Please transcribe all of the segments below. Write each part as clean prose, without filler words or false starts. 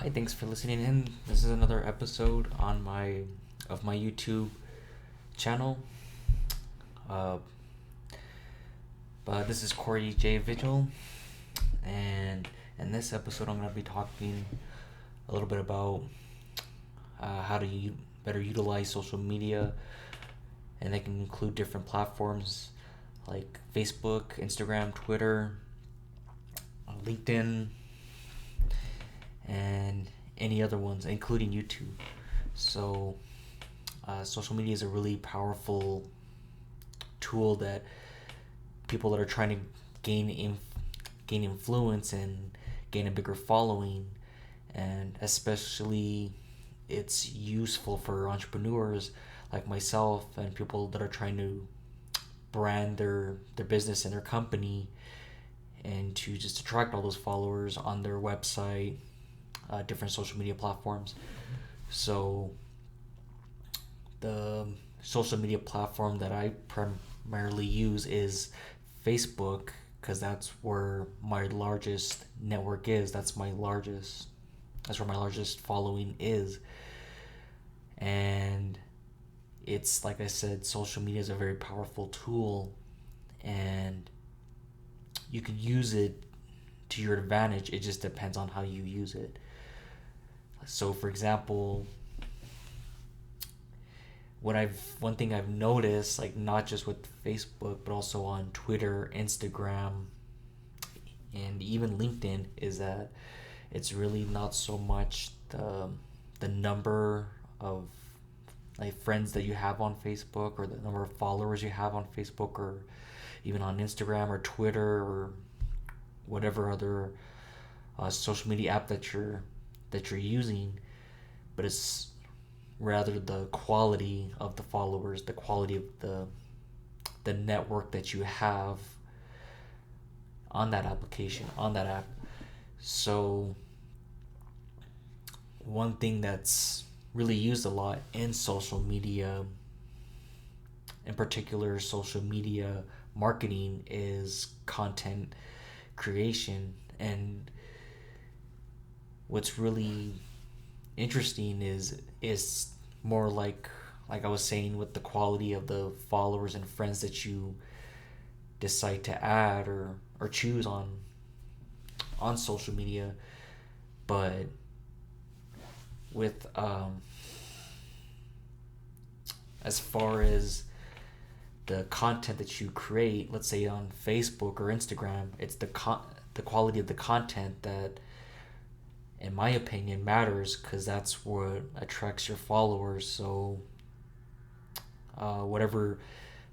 Hi, thanks for listening in. This is another episode on my YouTube channel. Uh, but this is Corey J. Vigil, and in this episode, I'm gonna be talking a little bit about how to better utilize social media, and they can include different platforms like Facebook, Instagram, Twitter, LinkedIn, and any other ones, including YouTube. So, social media is a really powerful tool that people that are trying to gain influence and gain a bigger following, and especially it's useful for entrepreneurs like myself and people that are trying to brand their business and their company, and to just attract all those followers on their website, different social media platforms. So the social media platform that I primarily use is Facebook, because that's where my largest network is. That's where my largest following is. And it's like I said, social media is a very powerful tool, and you can use it to your advantage. It just depends on how you use it. So for example, one thing I've noticed, like not just with Facebook but also on Twitter, Instagram, and even LinkedIn, is that it's really not so much the number of like friends that you have on Facebook, or the number of followers you have on Facebook, or even on Instagram or Twitter or whatever other social media app that you're using, but it's rather the quality of the followers, the quality of the network that you have on that application, on that app. So one thing that's really used a lot in social media, in particular social media marketing, is content creation. And what's really interesting is more like I was saying, with the quality of the followers and friends that you decide to add or choose on social media. But with as far as the content that you create, let's say on Facebook or Instagram, it's the quality of the content that, in my opinion, matters, because that's what attracts your followers. So whatever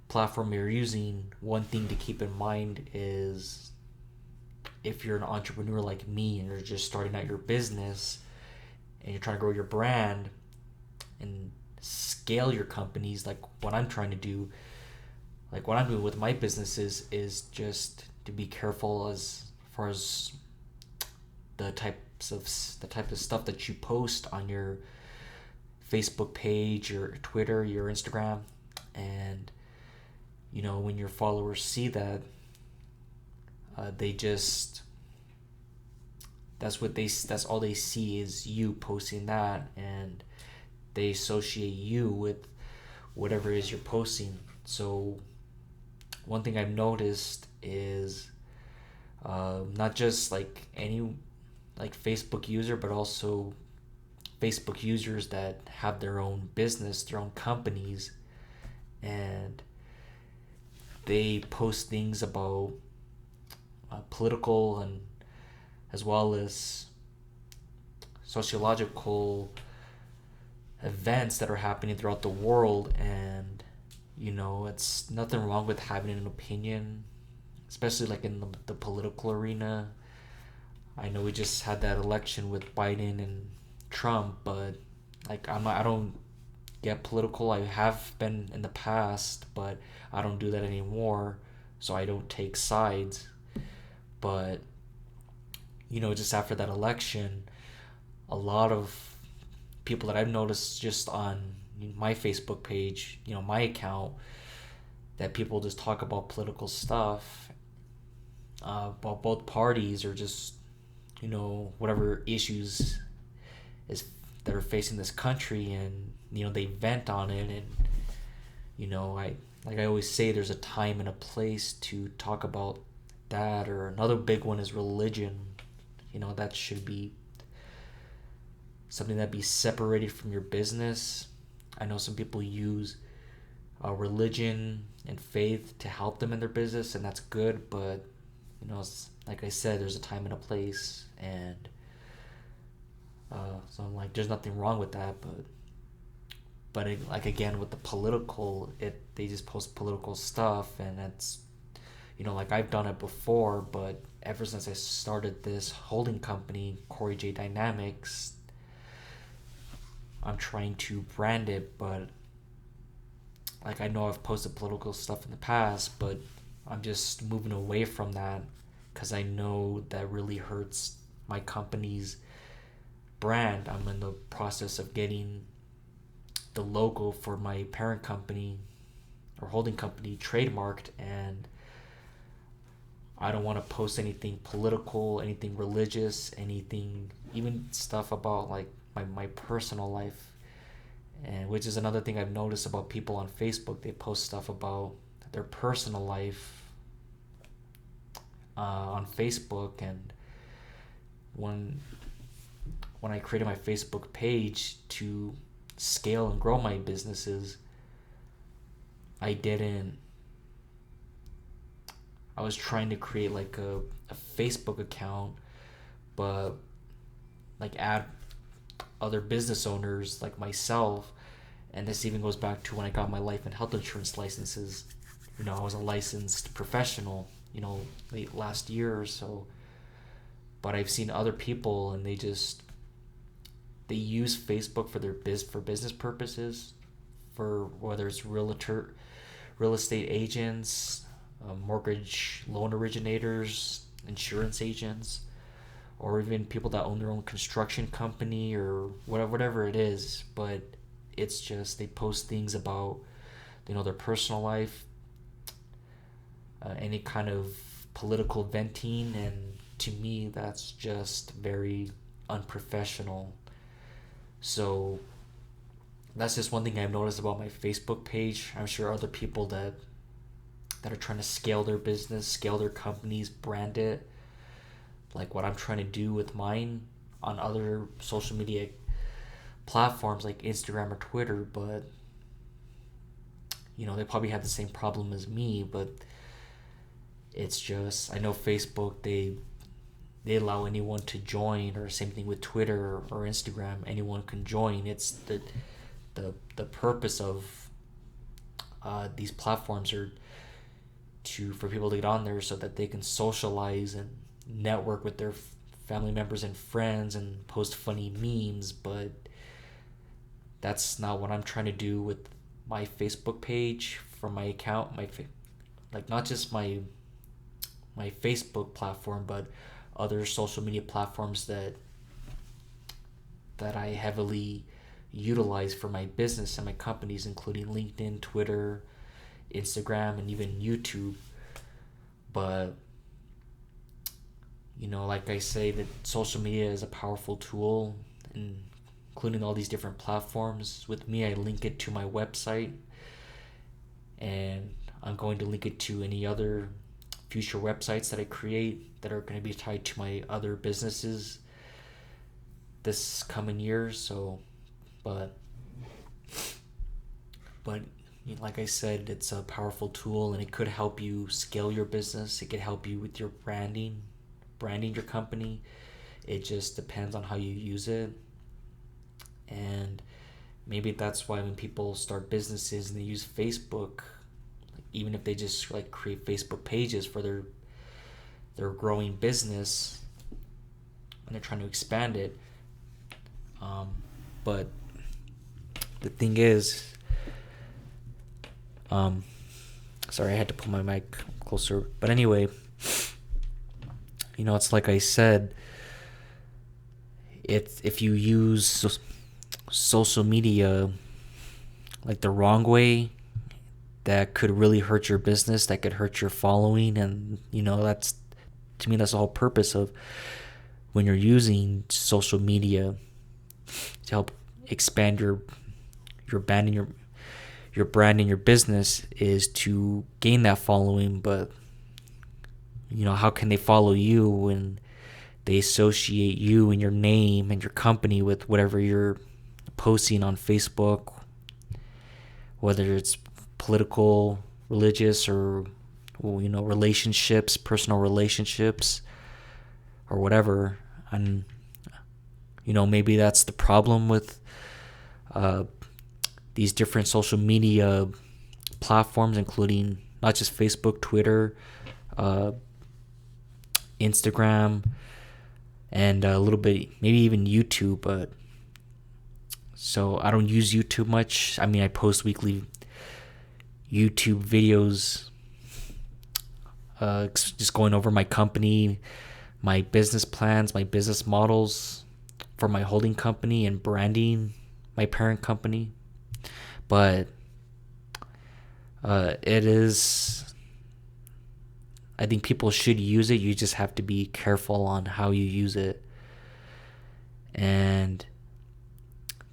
platform you're using, one thing to keep in mind is, if you're an entrepreneur like me and you're just starting out your business and you're trying to grow your brand and scale your companies, like what I'm trying to do, like what I'm doing with my businesses, is just to be careful as far as the type of stuff that you post on your Facebook page, your Twitter, your Instagram. And when your followers see that, they just that's all they see is you posting that, and they associate you with whatever it is you're posting. So one thing I've noticed is, not just like any like Facebook user, but also Facebook users that have their own business, their own companies, and they post things about political and as well as sociological events that are happening throughout the world. And it's nothing wrong with having an opinion, especially like in the political arena. I know we just had that election with Biden and Trump, but like I don't get political. I have been in the past, but I don't do that anymore. So I don't take sides. But just after that election, a lot of people that I've noticed just on my Facebook page, my account, that people just talk about political stuff, about both parties, or just whatever issues is that are facing this country, and they vent on it. And I always say, there's a time and a place to talk about that. Or another big one is religion. That should be something that be separated from your business. I know some people use religion and faith to help them in their business, and that's good. But like I said, there's a time and a place, and so I'm like, there's nothing wrong with that. But like, again, with the political, they just post political stuff, and it's like, I've done it before, but ever since I started this holding company, Corey J Dynamics, I'm trying to brand it. But like, I know I've posted political stuff in the past, but I'm just moving away from that, because I know that really hurts my company's brand. I'm in the process of getting the logo for my parent company or holding company trademarked, and I don't want to post anything political, anything religious, anything, even stuff about like my personal life. And which is another thing I've noticed about people on Facebook. They post stuff about their personal life on Facebook. And when I created my Facebook page to scale and grow my businesses, I was trying to create like a Facebook account, but like add other business owners like myself. And this even goes back to when I got my life and health insurance licenses. I was a licensed professional, late last year or so. But I've seen other people, and they use Facebook for for business purposes, for whether it's real estate agents, mortgage loan originators, insurance agents, or even people that own their own construction company or whatever it is. But it's just, they post things about their personal life, any kind of political venting, and to me that's just very unprofessional. So that's just one thing I've noticed about my Facebook page. I'm sure other people that are trying to scale their business, scale their companies, brand it, like what I'm trying to do with mine on other social media platforms like Instagram or Twitter. But they probably have the same problem as me. But it's just, I know Facebook, they allow anyone to join, or same thing with Twitter or Instagram, anyone can join. It's the purpose of these platforms are for people to get on there so that they can socialize and network with their family members and friends and post funny memes. But that's not what I'm trying to do with my Facebook page, from my account, like not just my Facebook platform, but other social media platforms that I heavily utilize for my business and my companies, including LinkedIn, Twitter, Instagram, and even YouTube. But like I say, that social media is a powerful tool, and including all these different platforms. With me, I link it to my website, and I'm going to link it to any other future websites that I create that are going to be tied to my other businesses this coming year. So but like I said, it's a powerful tool, and it could help you scale your business. It could help you with your branding your company. It just depends on how you use it. And maybe that's why when people start businesses and they use Facebook, even if they just like create Facebook pages for their growing business and they're trying to expand it. But the thing is, sorry, I had to pull my mic closer. But anyway, it's like I said, if you use social media like the wrong way, that could really hurt your business, that could hurt your following. And that's, to me, that's the whole purpose of when you're using social media to help expand your brand and your brand and your business is to gain that following. But how can they follow you when they associate you and your name and your company with whatever you're posting on Facebook, whether it's political, religious, or relationships, personal relationships, or whatever. And maybe that's the problem with these different social media platforms, including not just Facebook, Twitter, Instagram, and a little bit, maybe even YouTube. But so I don't use YouTube much. I mean, I post weekly YouTube videos, just going over my company, my business plans, my business models for my holding company, and branding my parent company. But it is, I think people should use it. You just have to be careful on how you use it. And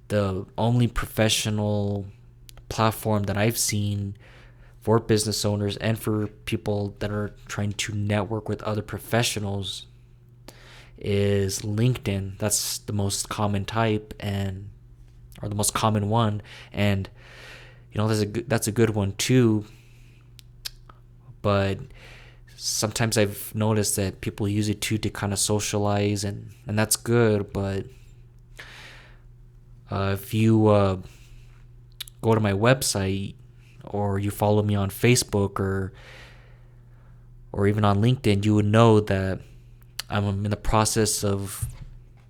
the only professional platform that I've seen for business owners and for people that are trying to network with other professionals is LinkedIn. That's the most common type, or the most common one. And that's a good one too. But sometimes I've noticed that people use it too to kind of socialize, and that's good. But if you go to my website, or you follow me on Facebook, or even on LinkedIn, you would know that I'm in the process of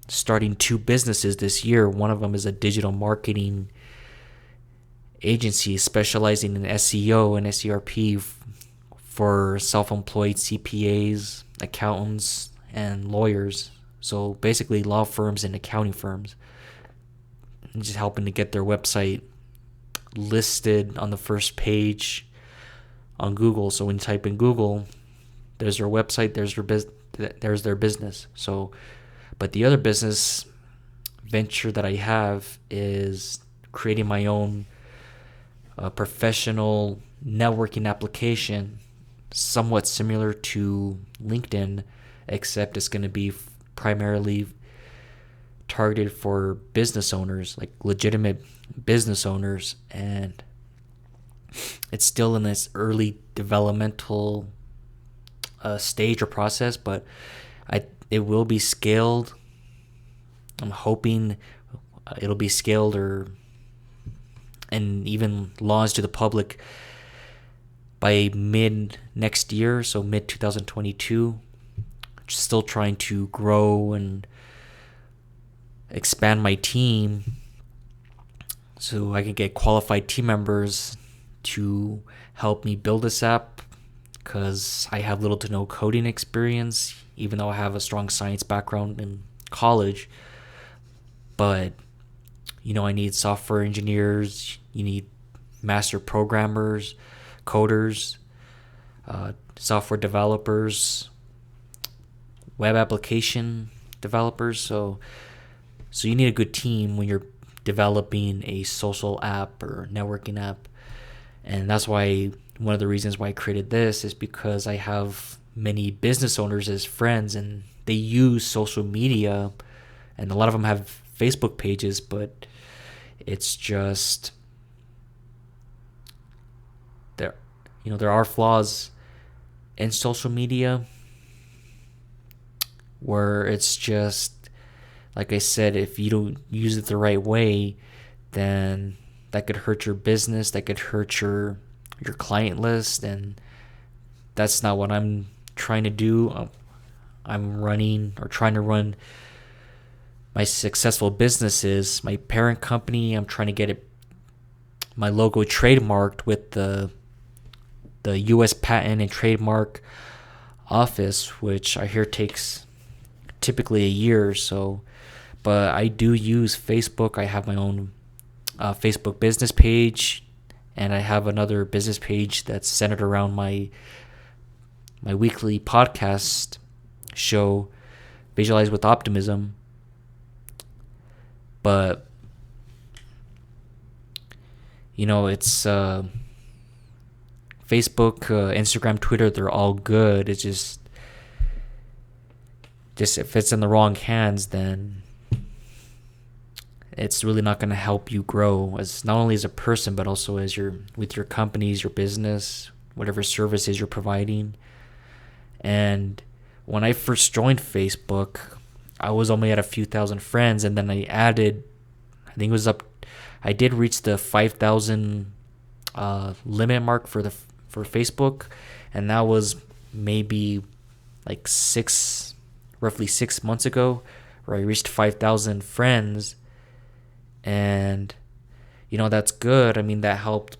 starting 2 businesses this year. One of them is a digital marketing agency specializing in SEO and SERP for self-employed CPAs, accountants, and lawyers. So basically law firms and accounting firms. I'm just helping to get their website listed on the first page on Google. So when you type in Google, there's their website, there's their business. So, but the other business venture that I have is creating my own professional networking application, somewhat similar to LinkedIn, except it's going to be primarily targeted for business owners, like legitimate business owners. And it's still in this early developmental stage or process, but it will be scaled. I'm hoping it'll be scaled and even launched to the public by mid next year, so mid 2022. Still trying to grow and expand my team so I can get qualified team members to help me build this app, because I have little to no coding experience, even though I have a strong science background in college. But I need software engineers, you need master programmers, coders, software developers, web application developers. So you need a good team when you're developing a social app or networking app. And that's why one of the reasons why I created this is because I have many business owners as friends, and they use social media, and a lot of them have Facebook pages, but it's just there are flaws in social media where it's just, like I said, if you don't use it the right way, then that could hurt your business, that could hurt your client list, and that's not what I'm trying to do. I'm trying to run my successful businesses, my parent company. I'm trying to get my logo trademarked with the U.S. Patent and Trademark Office, which I hear takes typically a year or so. But I do use Facebook. I have my own Facebook business page, and I have another business page that's centered around my weekly podcast show, Visualize with Optimism. But it's Facebook, Instagram, Twitter, they're all good. It's just if it's in the wrong hands, then it's really not going to help you grow as not only as a person, but also as with your companies, your business, whatever services you're providing. And when I first joined Facebook, I was only at a few thousand friends, and then I did reach the 5,000 limit mark for Facebook, and that was maybe like roughly 6 months ago, where I reached 5,000 friends. And that's good. I mean, that helped.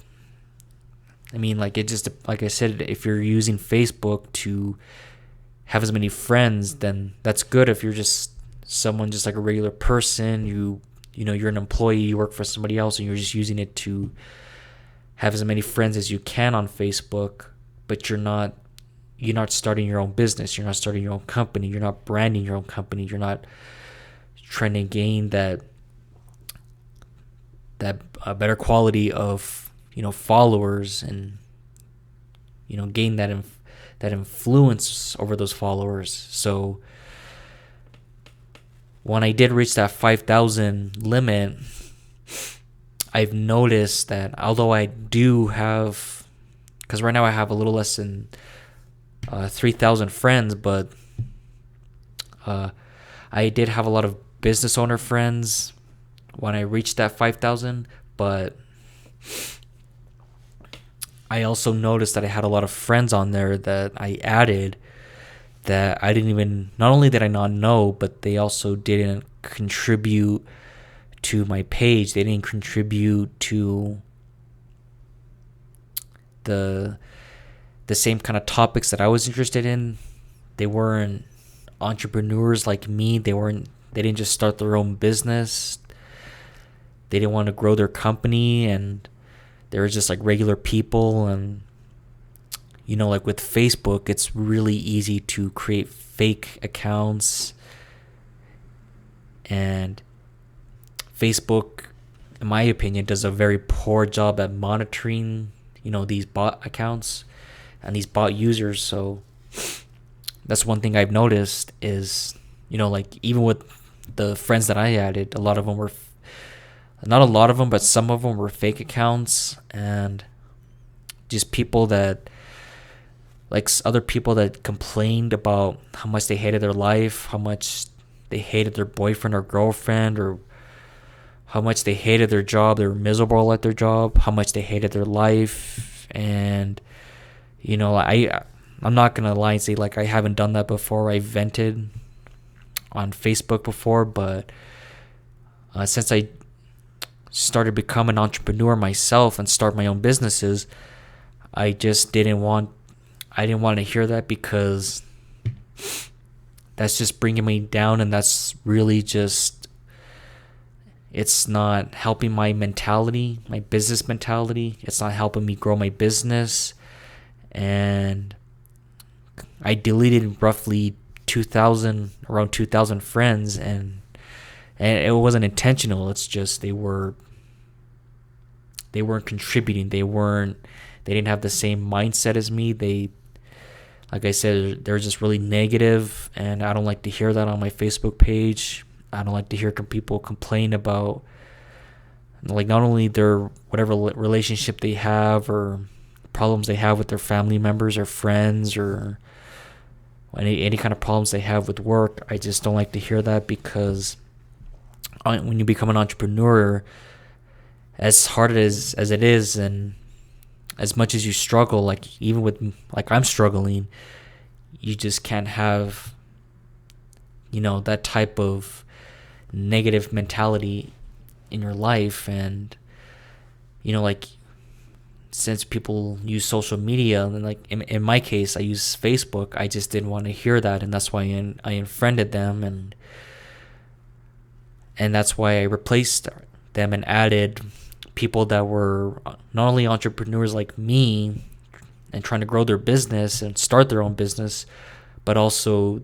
I mean, like I said, if you're using Facebook to have as many friends, then that's good. If you're just someone, just like a regular person, you're an employee, you work for somebody else, and you're just using it to have as many friends as you can on Facebook, but you're not starting your own business, you're not starting your own company, you're not branding your own company, you're not trying to gain that better quality of followers, and gain that influence over those followers. So when I did reach that 5,000 limit, I've noticed that although I do have, because right now I have a little less than 3,000 friends, but I did have a lot of business owner friends when I reached that 5,000, but I also noticed that I had a lot of friends on there that I added that I didn't even, not only did I not know, but they also didn't contribute to my page. They didn't contribute to the same kind of topics that I was interested in. They weren't entrepreneurs like me. They didn't just start their own business. They didn't want to grow their company, and they were just like regular people. And like with Facebook, it's really easy to create fake accounts, and Facebook, in my opinion, does a very poor job at monitoring these bot accounts and these bot users. So that's one thing I've noticed is like even with the friends that I added, a lot of them were not a lot of them, but some of them were fake accounts, and just people that, like other people that complained about how much they hated their life, how much they hated their boyfriend or girlfriend, or how much they hated their job, they were miserable at their job, how much they hated their life. And I'm not gonna lie and say like I haven't done that before. I vented on Facebook before, but since I started becoming an entrepreneur myself and start my own businesses, I didn't want to hear that, because that's just bringing me down, and that's really just, it's not helping my mentality, my business mentality. It's not helping me grow my business. And I deleted roughly around 2,000 friends, and it wasn't intentional. It's just they weren't contributing. They didn't have the same mindset as me. Like I said, they're just really negative, and I don't like to hear that on my Facebook page. I don't like to hear people complain about like not only their whatever relationship they have or problems they have with their family members or friends, or any kind of problems they have with work. I just don't like to hear that, because when you become an entrepreneur, as hard as it is, and as much as you struggle, like even with like I'm struggling, you just can't have that type of negative mentality in your life. And like since people use social media, and like in my case I use Facebook, I just didn't want to hear that, and that's why I unfriended them, and that's why I replaced them and added people that were not only entrepreneurs like me and trying to grow their business and start their own business, but also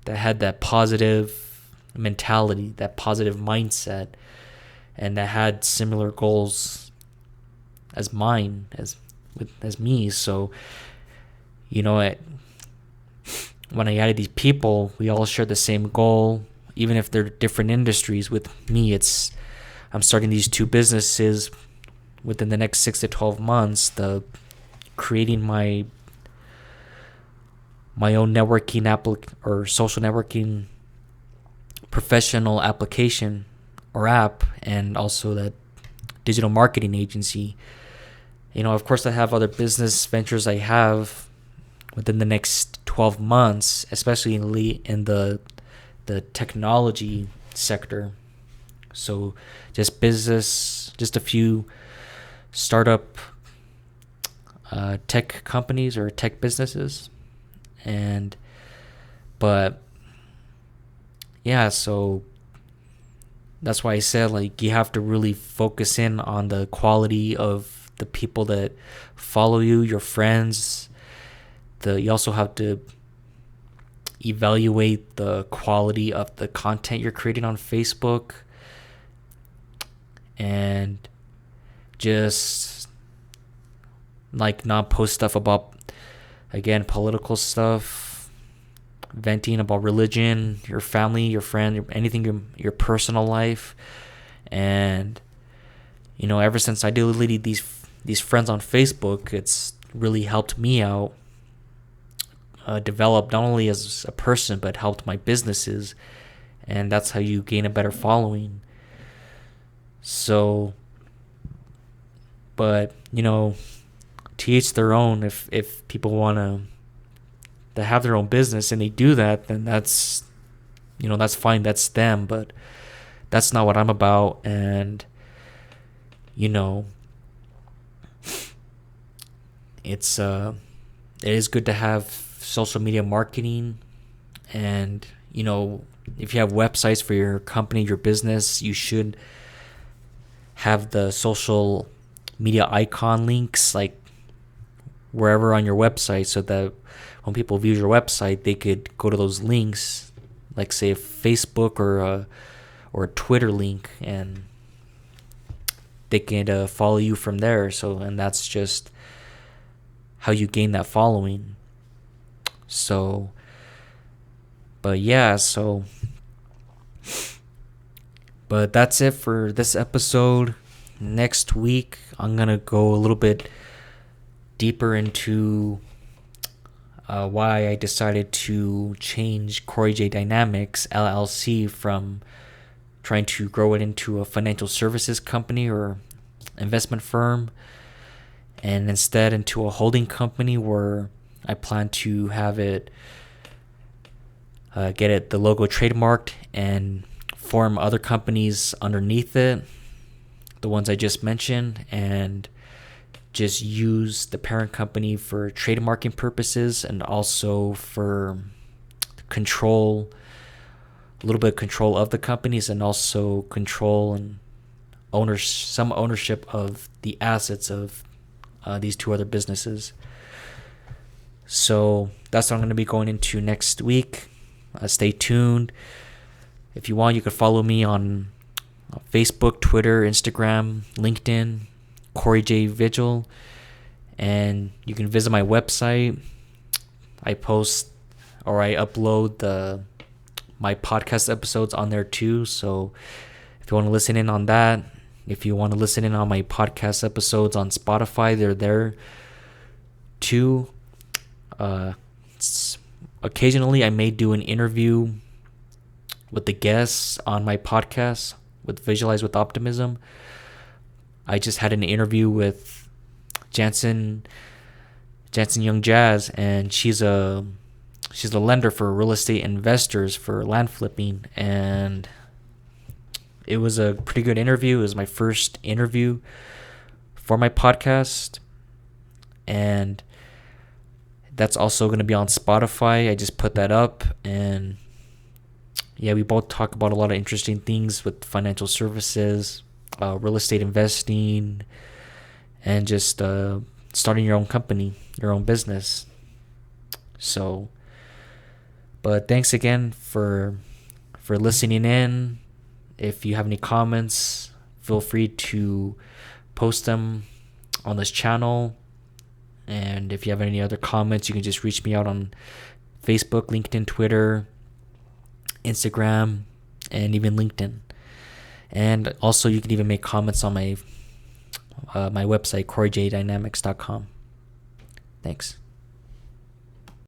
that had that positive mentality, that positive mindset, and that had similar goals as mine, as me. So, you know, when I added these people, we all shared the same goal, even if they're different industries. With me, I'm starting these two businesses within the next 6 to 12 months. The creating my own networking or social networking professional application or app, and also that digital marketing agency. You know, of course, I have other business ventures I have within the next 12 months, especially in the technology sector. So just a few startup tech companies or tech businesses. But yeah, so that's why I said, like, you have to really focus in on the quality of the people that follow you, your friends. You also have to evaluate the quality of the content you're creating on Facebook, and just like not post stuff about, again, political stuff, venting about religion, your family, your friend, anything, your personal life. And you know, ever since I deleted these friends on Facebook, it's really helped me out develop, not only as a person, but helped my businesses. And that's how you gain a better following. So, but you know, to each their own. If people want to have their own business and they do that, then that's, you know, that's fine, that's them. But that's not what I'm about. And you know, it is good to have social media marketing. And you know, if you have websites for your company, your business, you should have the social media icon links like wherever on your website, so that when people view your website, they could go to those links, like say a Facebook or a Twitter link, and they can follow you from there. So, and that's just how you gain that following. So, but yeah, but that's it for this episode. Next week, I'm going to go a little bit deeper into why I decided to change Corey J Dynamics LLC from trying to grow it into a financial services company or investment firm, and instead into a holding company where I plan to have it get the logo trademarked and form other companies underneath it, the ones I just mentioned, and just use the parent company for trademarking purposes, and also for control, a little bit of control of the companies, and also control and some ownership of the assets of these two other businesses. So that's what I'm going to be going into next week. Stay tuned. If you want, you can follow me on Facebook, Twitter, Instagram, LinkedIn, Corey J Vigil, and you can visit my website. I upload my podcast episodes on there too. So if you want to listen in on that, if you want to listen in on my podcast episodes on Spotify, they're there too. Occasionally I may do an interview with the guests on my podcast with Visualize with Optimism. I just had an interview with Jansen Young Jazz, and she's a lender for real estate investors for land flipping, and it was a pretty good interview. It was my first interview for my podcast, and that's also going to be on Spotify. I just put that up, and yeah, we both talk about a lot of interesting things with financial services, real estate investing, and just starting your own company, your own business. So, but thanks again for for listening in. If you have any comments, feel free to post them on this channel. And if you have any other comments, you can just reach me out on Facebook, LinkedIn, Twitter, Instagram, and even LinkedIn. And also, you can even make comments on my website, CoreyJDynamics.com. Thanks.